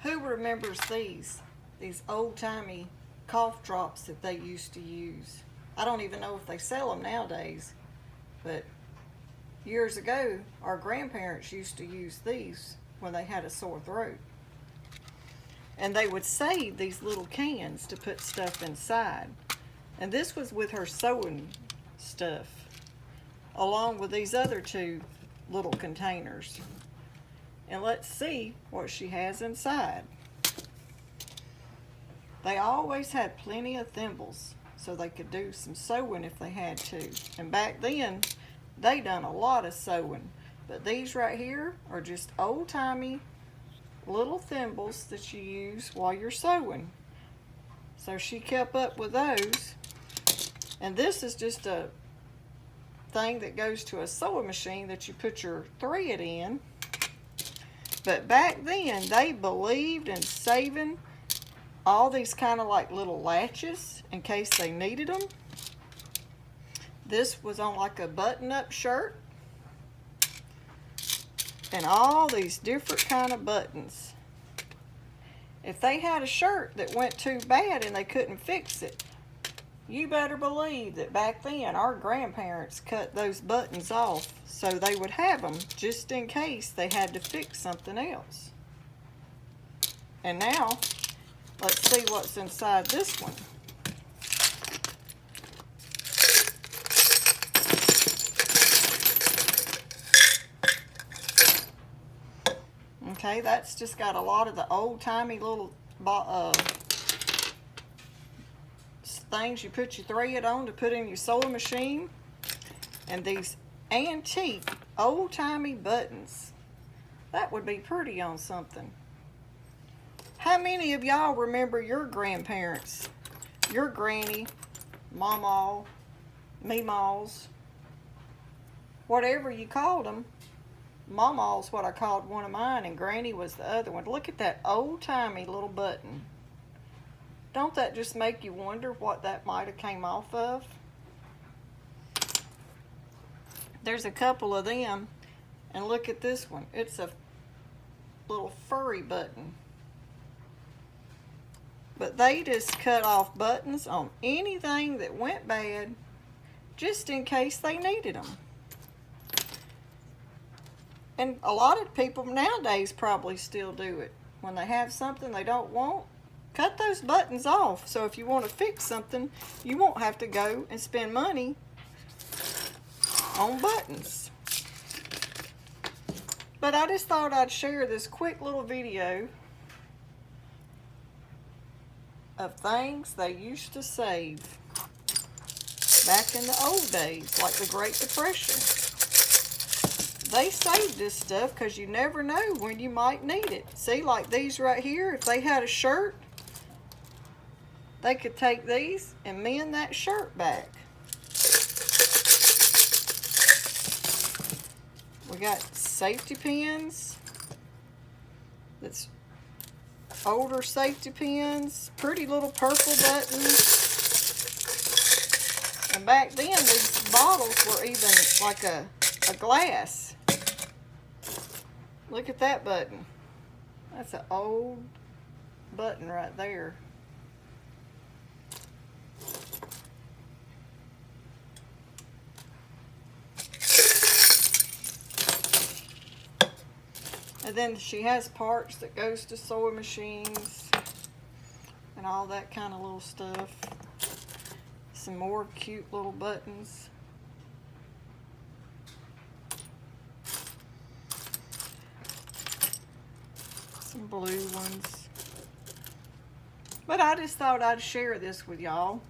Who remembers these old-timey cough drops that they used to use? I don't even know if they sell them nowadays, but years ago, our grandparents used to use these when they had a sore throat. And they would save these little cans to put stuff inside. And this was with her sewing stuff, along with these other two little containers. And let's see what she has inside. They always had plenty of thimbles, so they could do some sewing if they had to. And back then, they done a lot of sewing. But these right here are just old-timey little thimbles that you use while you're sewing. So she kept up with those. And this is just a thing that goes to a sewing machine that you put your thread in. But back then, they believed in saving all these kind of like little latches in case they needed them. This was on like a button-up shirt. And all these different kind of buttons. If they had a shirt that went too bad and they couldn't fix it, you better believe that back then our grandparents cut those buttons off so they would have them just in case they had to fix something else. And now, let's see what's inside this one. Okay, that's just got a lot of the old-timey little things you put your thread on to put in your sewing machine. And these antique, old-timey buttons. That would be pretty on something. How many of y'all remember your grandparents? Your granny, mama, meemaws, whatever you called them. Mama's what I called one of mine, and Granny was the other one. Look at that old-timey little button. Don't that just make you wonder what that might have came off of? There's a couple of them, and look at this one. It's a little furry button. But they just cut off buttons on anything that went bad, just in case they needed them. And a lot of people nowadays probably still do it. When they have something they don't want, cut those buttons off. So if you want to fix something, you won't have to go and spend money on buttons. But I just thought I'd share this quick little video of things they used to save back in the old days, like the Great Depression. They saved this stuff because you never know when you might need it. See, like these right here, if they had a shirt, they could take these and mend that shirt back. We got safety pins. That's older safety pins. Pretty little purple buttons. And back then, these bottles were even like a glass. Look at that button. That's an old button right there. And then she has parts that goes to sewing machines and all that kind of little stuff. Some more cute little buttons. Some blue ones. But I just thought I'd share this with y'all.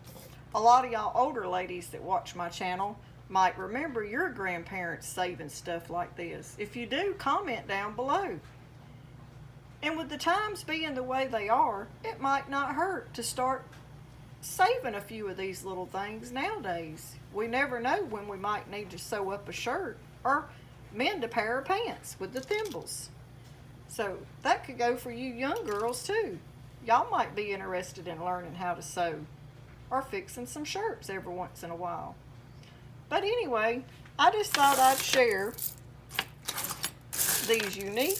A lot of y'all older ladies that watch my channel might remember your grandparents saving stuff like this. If you do, comment down below. And with the times being the way they are, it might not hurt to start saving a few of these little things nowadays. We never know when we might need to sew up a shirt or mend a pair of pants with the thimbles. So that could go for you young girls too. Y'all might be interested in learning how to sew or fixing some shirts every once in a while. But anyway, I just thought I'd share these unique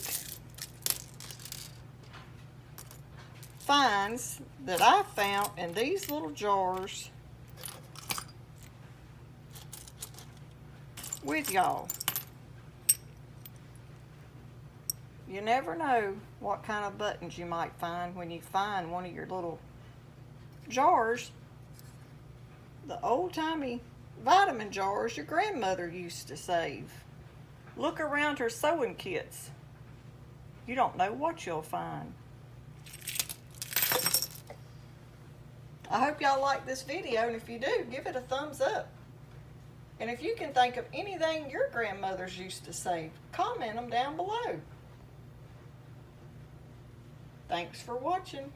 finds that I found in these little jars with y'all. You never know what kind of buttons you might find when you find one of your little jars. The old-timey vitamin jars your grandmother used to save. Look around her sewing kits. You don't know what you'll find. I hope y'all like this video, and if you do, give it a thumbs up. And if you can think of anything your grandmothers used to save, comment them down below. Thanks for watching.